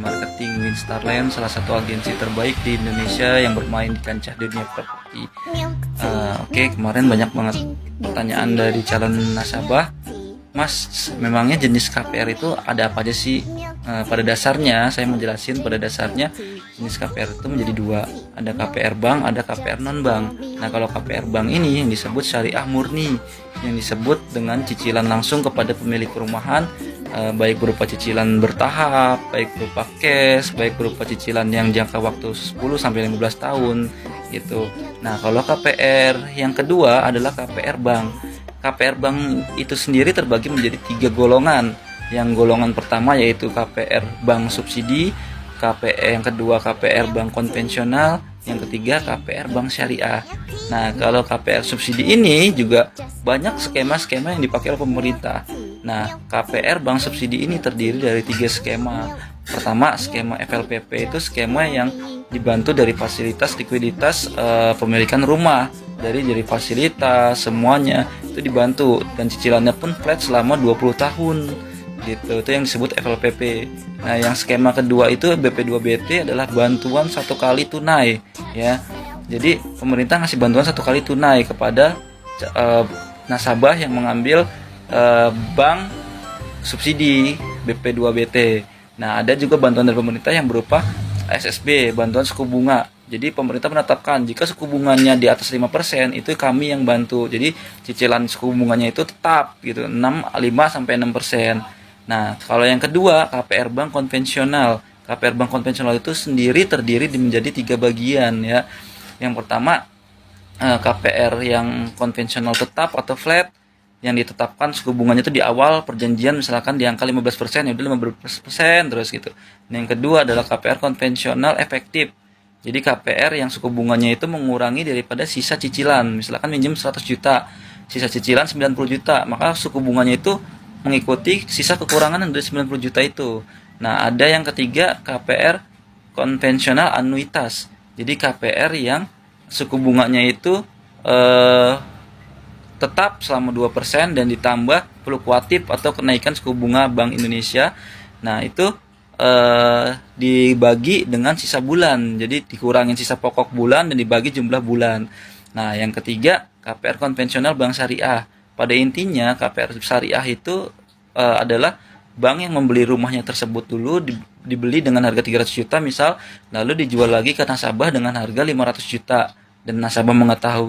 marketing Winstarland, salah satu agensi terbaik di Indonesia yang bermain di kancah dunia properti. Oke, kemarin banyak banget pertanyaan dari calon nasabah. Mas, memangnya jenis KPR itu ada apa aja sih? Pada dasarnya, saya mau jelasin pada dasarnya jenis KPR itu menjadi dua. Ada KPR bank, ada KPR non-bank. Nah, kalau KPR bank ini yang disebut syariah murni, yang disebut dengan cicilan langsung kepada pemilik perumahan, baik berupa cicilan bertahap, baik berupa cash, baik berupa cicilan yang jangka waktu 10-15 tahun gitu. Nah, kalau KPR yang kedua adalah KPR bank. KPR bank itu sendiri terbagi menjadi 3 golongan. Yang golongan pertama yaitu KPR bank subsidi, yang kedua KPR bank konvensional, yang ketiga KPR bank syariah. Nah, kalau KPR subsidi ini juga banyak skema-skema yang dipakai oleh pemerintah. Nah, KPR bank subsidi ini terdiri dari 3 skema. Pertama, skema FLPP itu skema yang dibantu dari fasilitas likuiditas pemilikan rumah. Dari fasilitas semuanya itu dibantu dan cicilannya pun flat selama 20 tahun gitu. Itu yang disebut FLPP. Nah, yang skema kedua itu BP2BT adalah bantuan 1 kali tunai ya. Jadi pemerintah ngasih bantuan 1 kali tunai kepada nasabah yang mengambil bank subsidi BP2BT. Nah, ada juga bantuan dari pemerintah yang berupa SSB, bantuan suku bunga. Jadi pemerintah menetapkan jika suku bunganya di atas 5% itu kami yang bantu. Jadi cicilan suku bunganya itu tetap gitu, 5-6%. Nah, kalau yang kedua KPR bank konvensional. KPR bank konvensional itu sendiri terdiri menjadi 3 bagian ya. Yang pertama KPR yang konvensional tetap atau flat, yang ditetapkan suku bunganya itu di awal perjanjian misalkan di angka 15%, ya udah 15% terus gitu. Nah, yang kedua adalah KPR konvensional efektif. Jadi KPR yang suku bunganya itu mengurangi daripada sisa cicilan. Misalkan minjem 100 juta, sisa cicilan 90 juta, maka suku bunganya itu mengikuti sisa kekurangan dari 90 juta itu. Nah, ada yang ketiga KPR konvensional anuitas. Jadi KPR yang suku bunganya itu tetap selama 2% dan ditambah fluktuatif atau kenaikan suku bunga Bank Indonesia. Nah, itu dibagi dengan sisa bulan. Jadi dikurangin sisa pokok bulan dan dibagi jumlah bulan. Nah, yang ketiga KPR konvensional bank syariah. Pada intinya KPR syariah itu adalah bank yang membeli rumahnya tersebut dulu, dibeli dengan harga 300 juta misal, lalu dijual lagi ke nasabah dengan harga 500 juta dan nasabah mengetahui